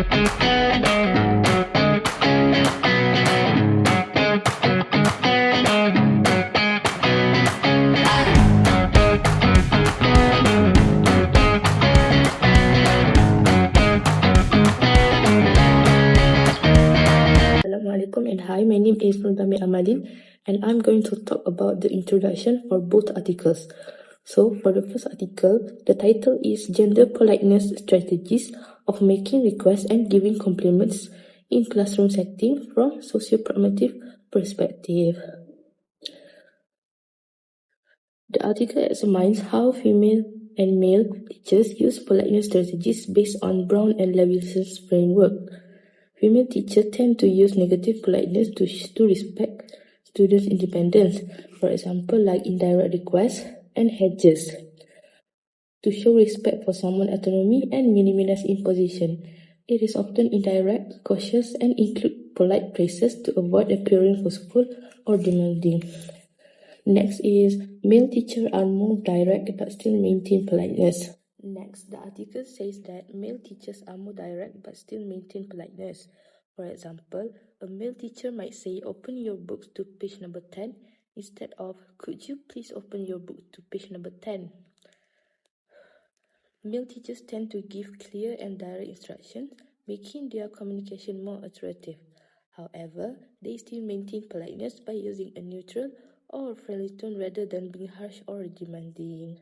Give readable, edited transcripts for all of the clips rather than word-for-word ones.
And hi, my name is AMALIN, and I'm going to talk about the introduction for both articles. So, for the first article, the title is Gender Politeness Strategies of Making Requests and Giving Compliments in Classroom Setting from Socio-Pragmatic Perspective. The article examines how female and male teachers use politeness strategies based on Brown and Lewison's framework. Female teachers tend to use negative politeness to respect students' independence, for example, like indirect requests and hedges, to show respect for someone's autonomy and minimize imposition. It is often indirect, cautious, and include polite phrases to avoid appearing forceful or demanding. Next is, male teachers are more direct but still maintain politeness. Next, the article says that male teachers are more direct but still maintain politeness. For example, a male teacher might say, "Open your books to page number 10, instead of, "Could you please open your book to page number 10? Male teachers tend to give clear and direct instructions, making their communication more assertive. However, they still maintain politeness by using a neutral or friendly tone rather than being harsh or demanding.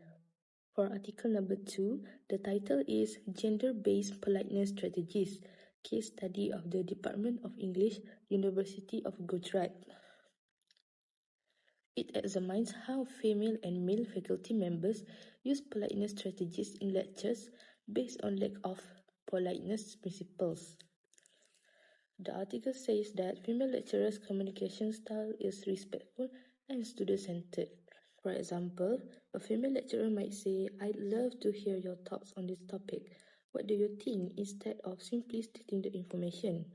For article number 2, the title is Gender-Based Politeness Strategies, Case Study of the Department of English, University of Gujarat. It examines how female and male faculty members use politeness strategies in lectures based on lack of politeness principles. The article says that female lecturers' communication style is respectful and student-centered. For example, a female lecturer might say, "I'd love to hear your thoughts on this topic. What do you think?" instead of simply stating the information.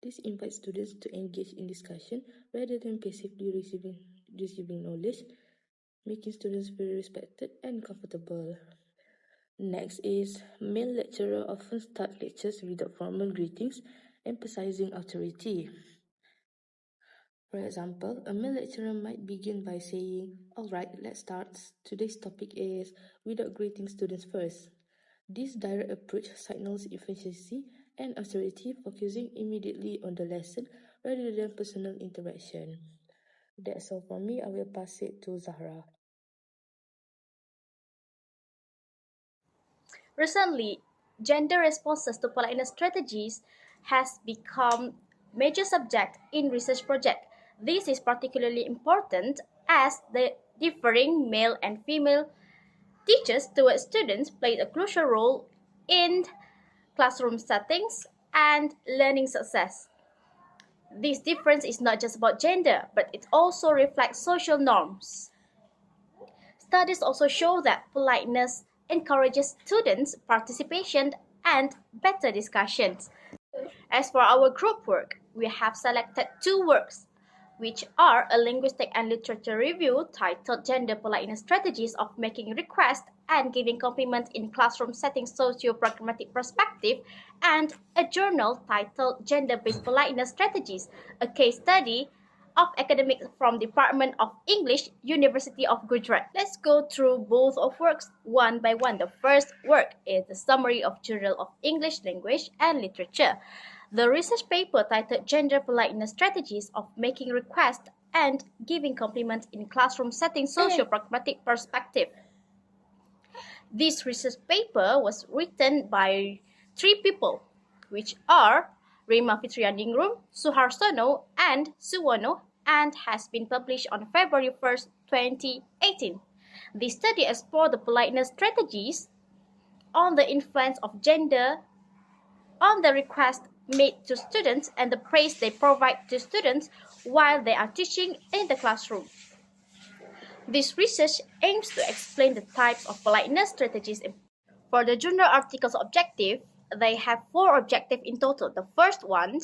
This invites students to engage in discussion rather than passively receiving knowledge, making students feel respected and comfortable. Next is, male lecturers often start lectures without formal greetings, emphasizing authority. For example, a male lecturer might begin by saying, "Alright, let's start. Today's topic is," without greeting students first. This direct approach signals efficiency and authority, focusing immediately on the lesson rather than personal interaction. That's all from me. I will pass it to Zahra. Recently, gender responses to politeness strategies has become major subject in research project. This is particularly important as the differing male and female teachers towards students played a crucial role in classroom settings and learning success. This difference is not just about gender, but it also reflects social norms. Studies also show that politeness encourages students' participation and better discussions. As for our group work, we have selected 2 works, which are a linguistic and literature review titled Gender Politeness Strategies of Making Requests and Giving Compliments in Classroom Settings Socio-Pragmatic Perspective, and a journal titled Gender-Based Politeness Strategies, a case study of academics from Department of English, University of Gujarat. Let's go through both of works one by one. The first work is the Summary of Journal of English Language and Literature. The research paper titled Gender Politeness Strategies of Making Requests and Giving Compliments in Classroom Settings Socio-Pragmatic Perspective. This research paper was written by 3 people, which are Rima Fitriandingrum, Suharsono, and Suwono, and has been published on February 1st, 2018. The study explored the politeness strategies on the influence of gender on the request made to students and the praise they provide to students while they are teaching in the classroom. This research aims to explain the types of politeness strategies. For the journal article's objective, they have 4 objectives in total. The first one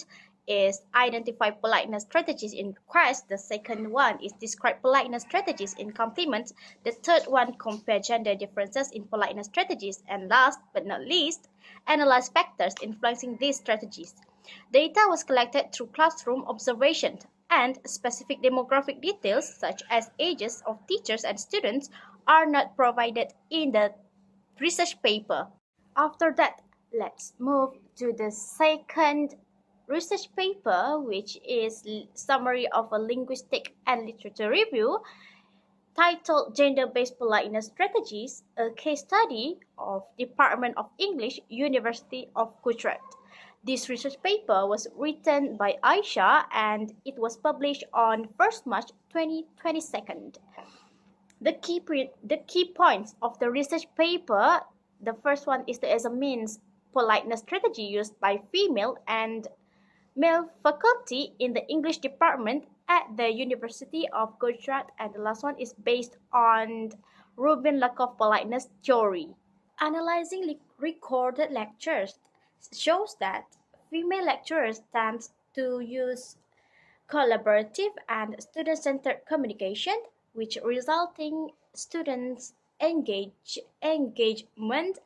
is identify politeness strategies in requests. The second one is describe politeness strategies in compliments. The third one, compare gender differences in politeness strategies. And last but not least, analyze factors influencing these strategies. Data was collected through classroom observation, and specific demographic details such as ages of teachers and students are not provided in the research paper. After that, let's move to the second research paper, which is summary of a linguistic and literature review titled Gender-Based Politeness Strategies, a case study of Department of English, University of Gujarat. This research paper was written by Aisha and it was published on 1st March 2022. The key points of the research paper, the first one is to examine politeness strategy used by female and male faculty in the English department at the University of Gujarat, and the last one is based on Rubin Lakov politeness theory. Analyzing recorded lectures shows that female lecturers tend to use collaborative and student-centered communication, which resulting students engagement,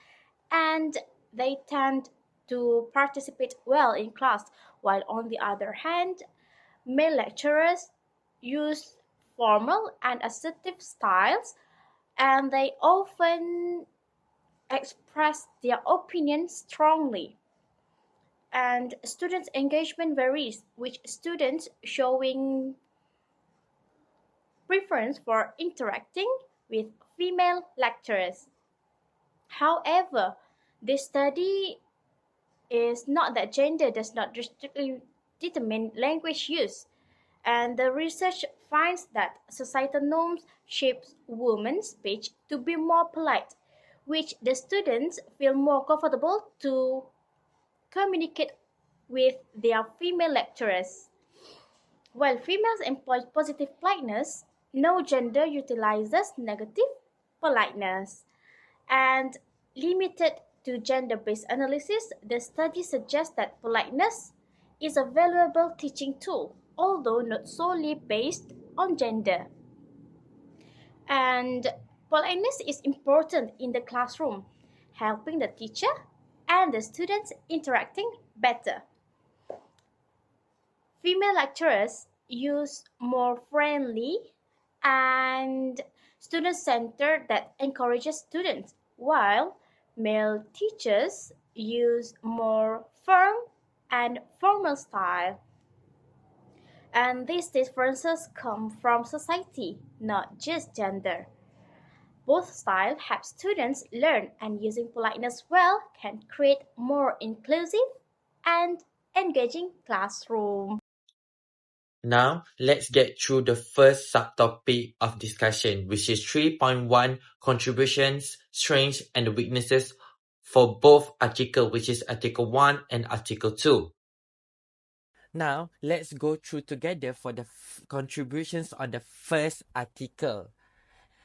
and they tend to participate well in class, while on the other hand, male lecturers use formal and assertive styles, and they often express their opinions strongly. And students' engagement varies, with students showing preference for interacting with female lecturers. However, this study is not that gender does not strictly determine language use, and the research finds that societal norms shape women's speech to be more polite, which the students feel more comfortable to communicate with their female lecturers. While females employ positive politeness, no gender utilizes negative politeness. And limited to gender-based analysis, the study suggests that politeness is a valuable teaching tool, although not solely based on gender. And politeness is important in the classroom, helping the teacher and the students interacting better. Female lecturers use more friendly and student-centered that encourages students, while male teachers use more firm and formal style. And these differences come from society, not just gender. Both styles help students learn, and using politeness well can create more inclusive and engaging classroom. Now, let's get through the first subtopic of discussion, which is 3.1 contributions, strengths, and weaknesses for both article, which is Article 1 and Article 2. Now, let's go through together for the contributions on the first article.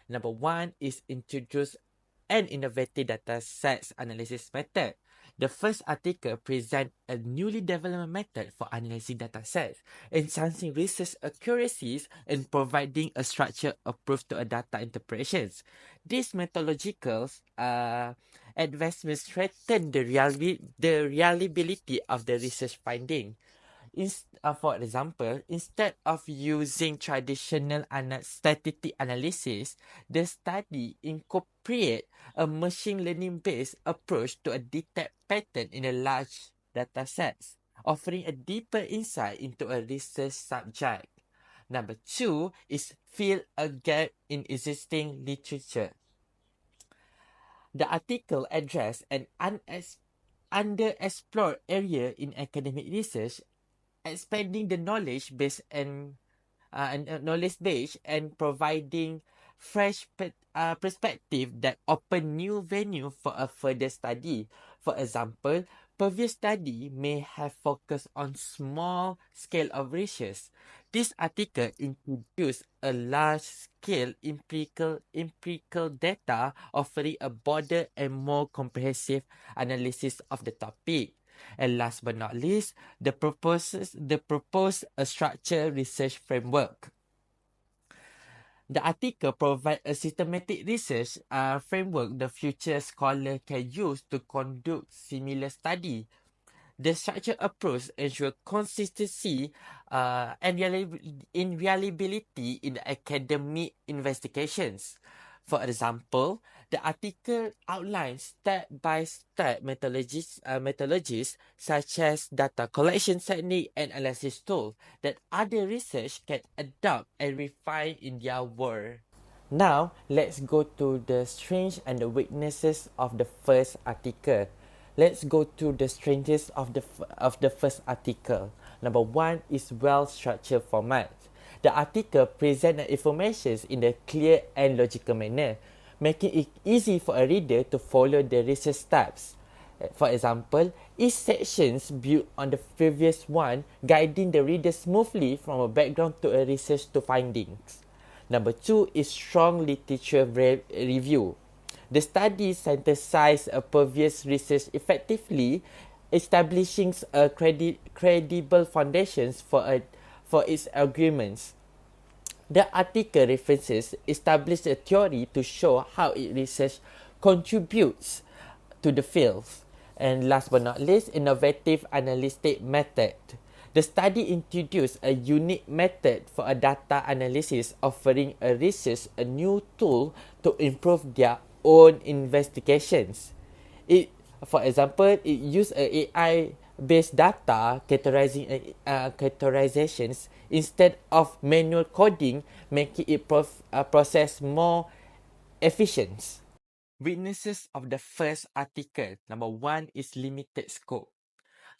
Number 1 is introduce an innovative data sets analysis method. The first article presents a newly developed method for analyzing data sets, enhancing research accuracies and providing a structured approach to a data interpretations. These methodological advancements strengthen the reliability of the research finding. For example, instead of using traditional statistic analysis, the study incorporate a machine learning-based approach to detect pattern in a large data sets, offering a deeper insight into a research subject. Number 2 is fill a gap in existing literature. The article addressed an underexplored area in academic research, expanding the knowledge base and providing fresh perspective that open new venue for a further study. For example, previous study may have focused on small scale of research. This article introduced a large scale empirical data, offering a broader and more comprehensive analysis of the topic. And last but not least, the proposed structured research framework. The article provides a systematic research framework the future scholar can use to conduct similar study. The structured approach ensures consistency and reliability in academic investigations. For example, the article outlines step-by-step methodologies such as data collection technique and analysis tool that other research can adopt and refine in their work. Now, let's go to the strengths and the weaknesses of the first article. Let's go to the strengths of the first article. Number one is well-structured format. The article presents the information in a clear and logical manner, making it easy for a reader to follow the research steps. For example, each section built on the previous one, guiding the reader smoothly from a background to a research to findings. Number two is strong literature review. The study synthesizes a previous research effectively, establishing a credible foundations for its arguments. The article references establish a theory to show how its research contributes to the field. And last but not least, innovative analytic method. The study introduced a unique method for a data analysis, offering a research a new tool to improve their own investigations. For example, it used a AI-based data categorizations instead of manual coding, making it process more efficient. Weaknesses of the first article. Number one is limited scope.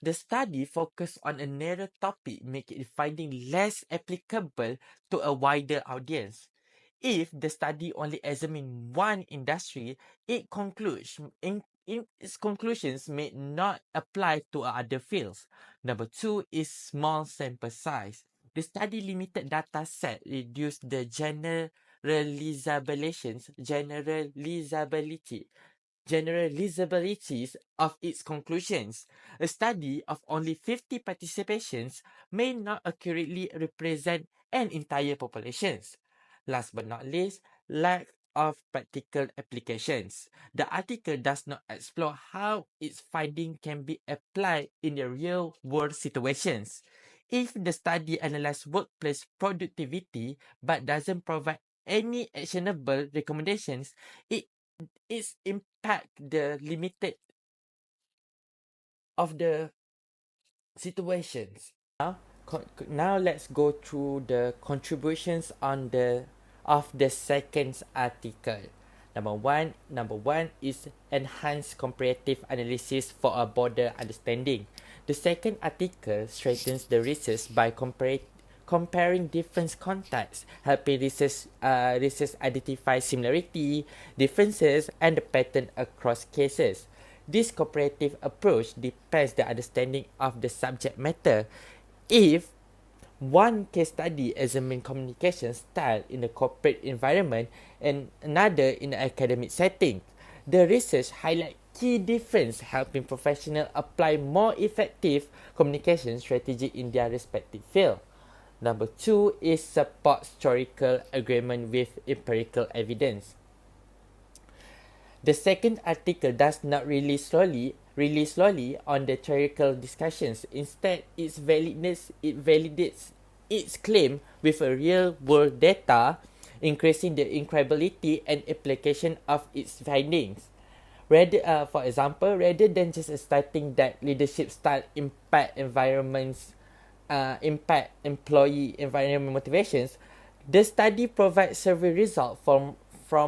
The study focused on a narrow topic, making its finding less applicable to a wider audience. If the study only examined one industry, its conclusions may not apply to other fields. Number two is small sample size. The study limited data set reduced the generalizabilities of its conclusions. A study of only 50 participations may not accurately represent an entire population. Last but not least, lack of practical applications. The article does not explore how its finding can be applied in the real-world situations. If the study analyzes workplace productivity but doesn't provide any actionable recommendations, its impact the limited of the situations. Now let's go through the contributions of the second article. Number one is enhanced comparative analysis for a broader understanding. The second article strengthens the research by comparing different contexts, helping research identify similarity, differences, and the pattern across cases. This comparative approach depends the understanding of the subject matter. If one case study examines communication style in a corporate environment and another in an academic setting, the research highlights key difference, helping professionals apply more effective communication strategy in their respective field. Number two is support historical agreement with empirical evidence. The second article does not rely slowly on the theoretical discussions. Instead, it validates its claim with a real-world data, increasing the incredibility and application of its findings. For example, rather than just stating that leadership style impact employee environment motivations, the study provides survey results from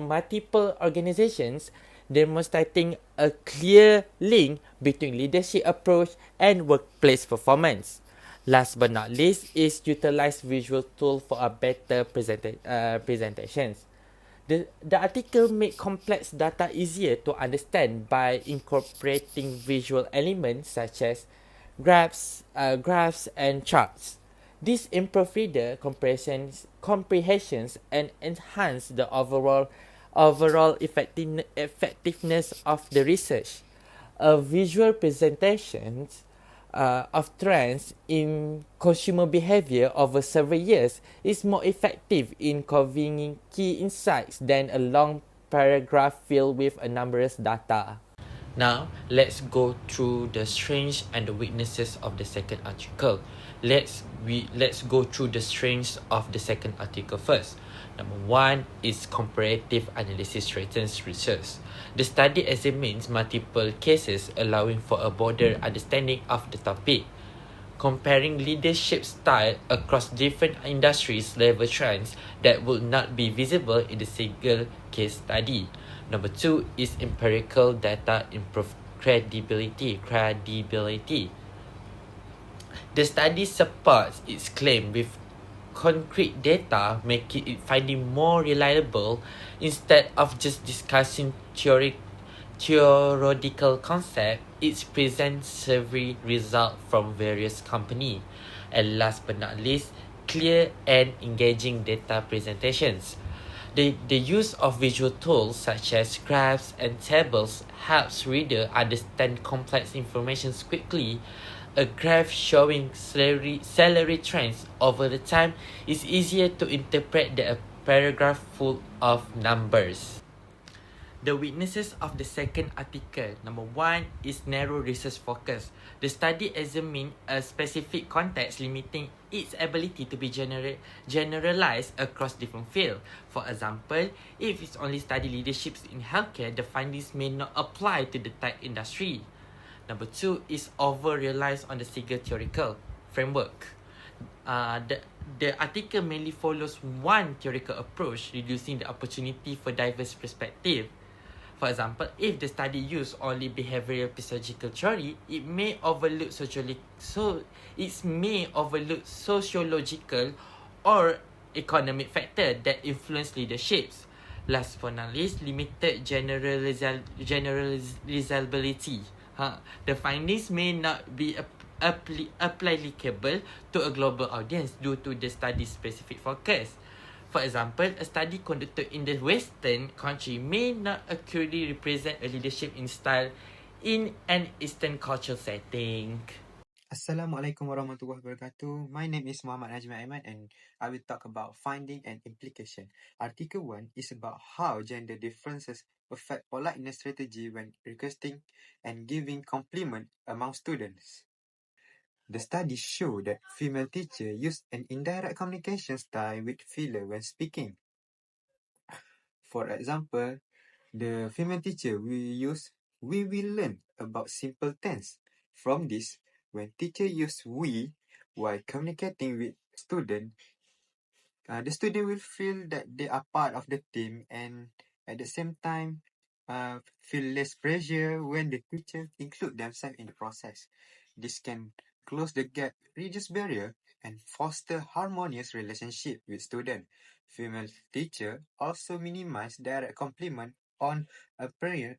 multiple organizations, demonstrating a clear link between leadership approach and workplace performance. Last but not least is utilize visual tool for a better presentations. The article made complex data easier to understand by incorporating visual elements such as graphs and charts. This improve reader comprehensions and enhance the overall effectiveness of the research. A visual presentations of trends in consumer behavior over several years is more effective in conveying key insights than a long paragraph filled with a numerous data. Now, let's go through the strengths and the weaknesses of the second article. Let's go through the strengths of the second article first. Number one is comparative analysis strengthens research. The study examines multiple cases, allowing for a broader understanding of the topic. Comparing leadership style across different industries level trends that would not be visible in the single case study. Number two is empirical data improve credibility. The study supports its claim with concrete data, making it finding more reliable instead of just discussing theoretical concept. It presents survey results from various companies. And last but not least, clear and engaging data presentations. The use of visual tools such as graphs and tables helps reader understand complex information quickly. A graph showing salary trends over the time is easier to interpret than a paragraph full of numbers. The weaknesses of the second article. Number one is narrow research focus. The study examined a specific context, limiting its ability to be generalized across different fields. For example, if it's only study leadership in healthcare, the findings may not apply to the tech industry. Number two is over-reliance on the single theoretical framework. The article mainly follows one theoretical approach, reducing the opportunity for diverse perspective. For example, if the study used only behavioral psychological theory, it may overlook sociological or economic factor that influence leaderships. Last but not least, limited generalizability. The findings may not be applicable to a global audience due to the study's specific focus. For example, a study conducted in the Western country may not accurately represent a leadership in style in an Eastern cultural setting. Assalamualaikum warahmatullahi wabarakatuh. My name is Muhammad AIMAN and I will talk about finding and implication. Article 1 is about how gender differences affect politeness strategy when requesting and giving compliment among students. The study showed that female teachers use an indirect communication style with filler when speaking. For example, the female teacher we will learn about simple tense. From this, when teacher use we while communicating with student, the student will feel that they are part of the team and at the same time feel less pressure when the teacher include themselves in the process. This can close the gap, reduce barrier, and foster harmonious relationship with student. Female teacher also minimize direct compliment on appearance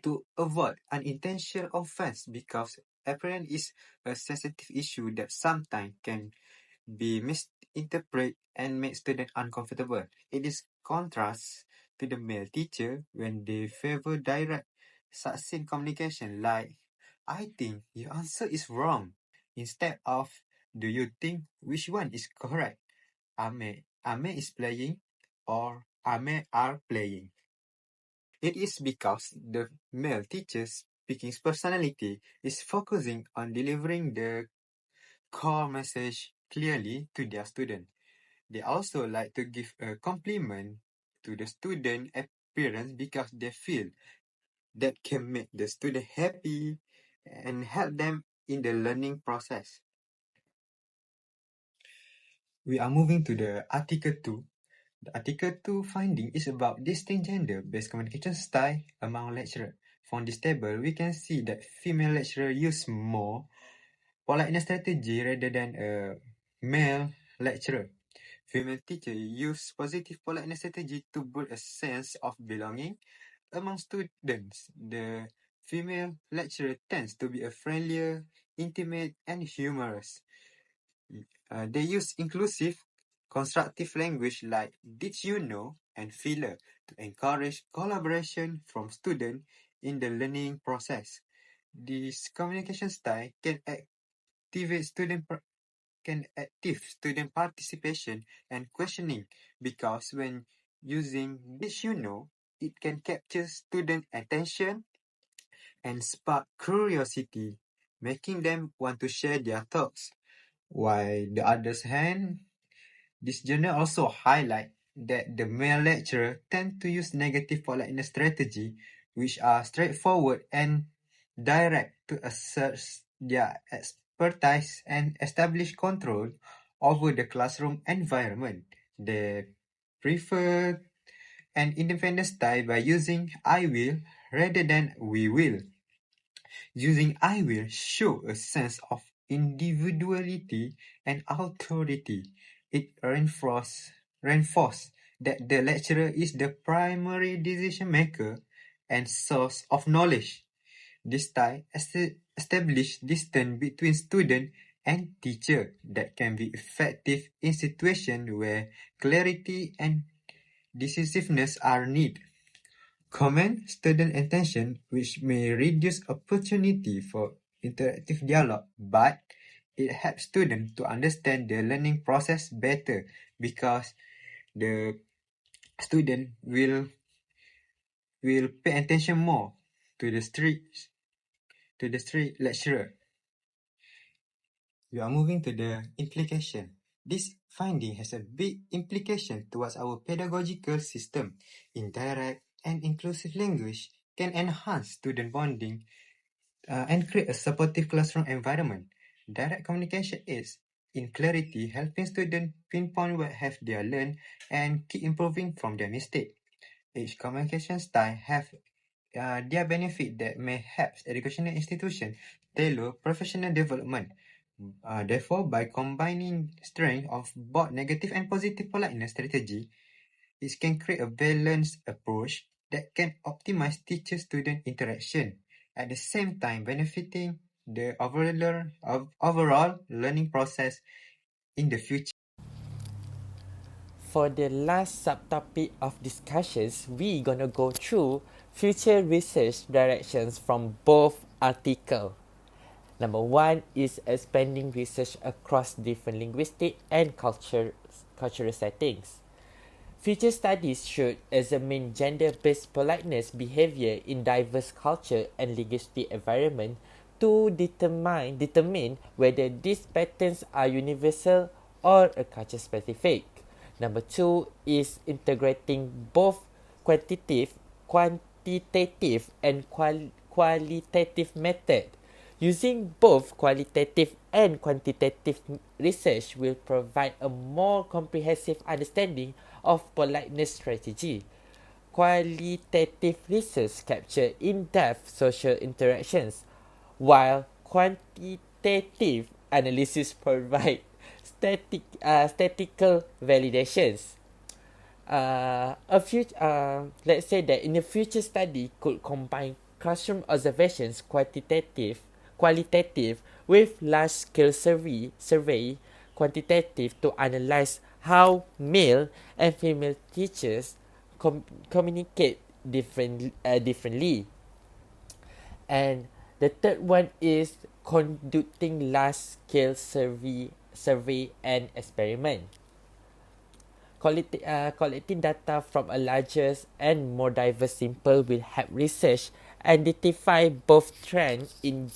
to avoid unintentional offense because appearance is a sensitive issue that sometimes can be misinterpreted and make students uncomfortable. It is contrast to the male teacher when they favor direct, succinct communication like, I think your answer is wrong, instead of, do you think which one is correct? Ame is playing or Ame are playing. It is because the male teacher's speaking personality is focusing on delivering the core message clearly to their student. They also like to give a compliment to the student appearance because they feel that can make the student happy and help them in the learning process. We are moving to the Article 2. The Article 2 finding is about distinct gender-based communication style among lecturers. From this table, we can see that female lecturers use more politeness strategy rather than a male lecturer. Female teachers use positive politeness strategy to build a sense of belonging among students. The female lecturer tends to be a friendlier, intimate, and humorous. They use inclusive, constructive language like "did you know" and "filler" to encourage collaboration from students in the learning process. This communication style can activate student participation and questioning, because when using this, it can capture student attention and spark curiosity, making them want to share their thoughts. While the other hand, this journal also highlight that the male lecturer tend to use negative politeness strategy, which are straightforward and direct to assert their expertise and establish control over the classroom environment. They prefer an independent style by using "I will" rather than "we will". Using "I will" show a sense of individuality and authority. It reinforce that the lecturer is the primary decision maker and source of knowledge. This style establish distance between student and teacher that can be effective in situations where clarity and decisiveness are needed. Command student attention, which may reduce opportunity for interactive dialogue, but it helps students to understand the learning process better, because the student will pay attention more to the strict lecturer. We are moving to the implication. This finding has a big implication towards our pedagogical system. Indirect and inclusive language can enhance student bonding and create a supportive classroom environment. Direct communication aids in clarity, helping students pinpoint what have they learned and keep improving from their mistake. Each communication style have their benefit that may help educational institution tailor professional development. Therefore, by combining strength of both negative and positive politeness strategy, it can create a balanced approach that can optimize teacher-student interaction, at the same time benefiting the overall learning process in the future. For the last subtopic of discussions, we gonna go through future research directions from both articles. Number one is expanding research across different linguistic and cultural settings. Future studies should examine gender-based politeness behavior in diverse culture and linguistic environment to determine whether these patterns are universal or a culture-specific. Number two is integrating both quantitative and qualitative method. Using both qualitative and quantitative research will provide a more comprehensive understanding of politeness strategy. Qualitative research capture in-depth social interactions, while quantitative analysis provide statistical validations. Let's say that in a future study could combine classroom observations qualitative with large-scale survey quantitative to analyze how male and female teachers communicate differently. And the third one is conducting large-scale survey and experiment. Collecting data from a larger and more diverse sample will help research identify both trends in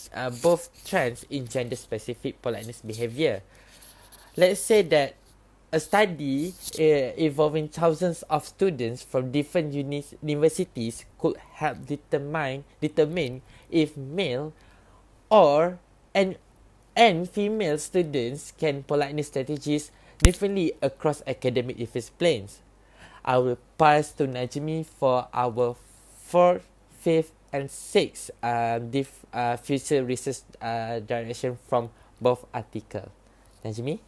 gender-specific politeness behavior. Let's say that a study involving thousands of students from different universities could help determine if male or and female students can politeness strategies differently across academic disciplines. I will pass to NAJMI for our fourth, fifth, and sixth future research direction from both articles. NAJMI?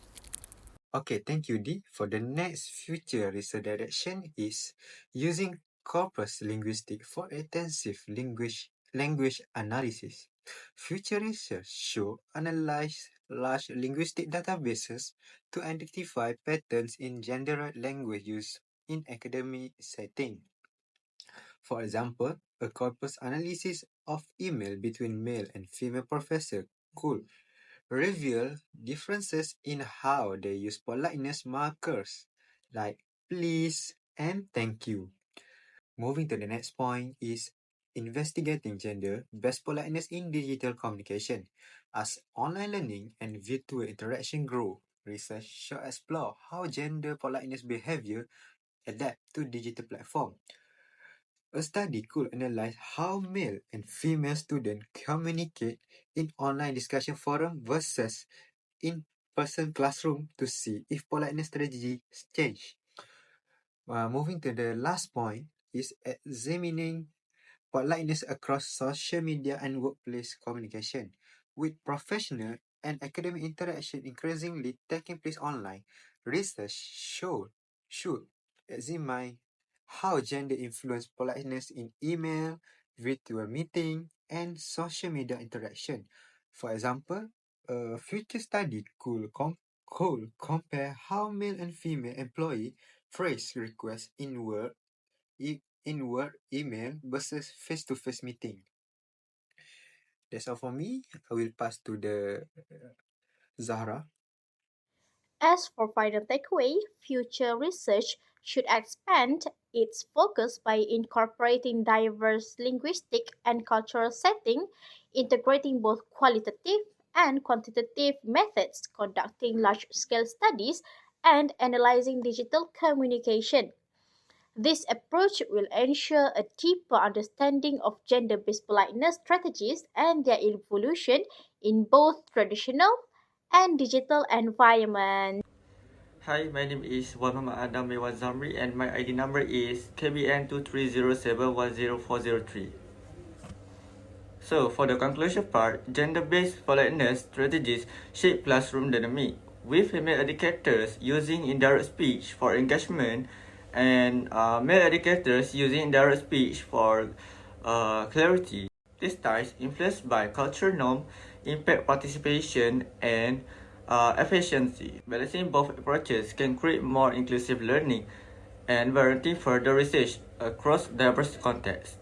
Okay, thank you, Dee. For the next future research direction is using corpus linguistic for intensive language analysis. Future research should analyze large linguistic databases to identify patterns in gendered language use in academic setting. For example, a corpus analysis of email between male and female professor could reveal differences in how they use politeness markers like please and thank you. Moving to the next point is investigating gender-based politeness in digital communication. As online learning and virtual interaction grow, research should explore how gender politeness behavior adapt to digital platform. A study could analyze how male and female students communicate in online discussion forum versus in-person classroom to see if politeness strategies change. Moving to the last point is examining politeness across social media and workplace communication. With professional and academic interaction increasingly taking place online, research should examine how gender influence politeness in email, virtual meeting, and social media interaction. For example, a future study could compare how male and female employee phrase requests in word email versus face-to-face meeting. That's all for me. I will pass to the Zahra. As for final takeaway, future research should expand its focus by incorporating diverse linguistic and cultural settings, integrating both qualitative and quantitative methods, conducting large-scale studies, and analyzing digital communication. This approach will ensure a deeper understanding of gender-based politeness strategies and their evolution in both traditional and digital environments. Hi, my name is Muhammad ZAMRI and my ID number is KBN230710403. So, for the conclusion part, gender-based politeness strategies shape classroom dynamic, with female educators using indirect speech for engagement and male educators using indirect speech for clarity. These styles, influenced by cultural norm, impact participation and efficiency. Balancing both approaches can create more inclusive learning and warranting further research across diverse contexts.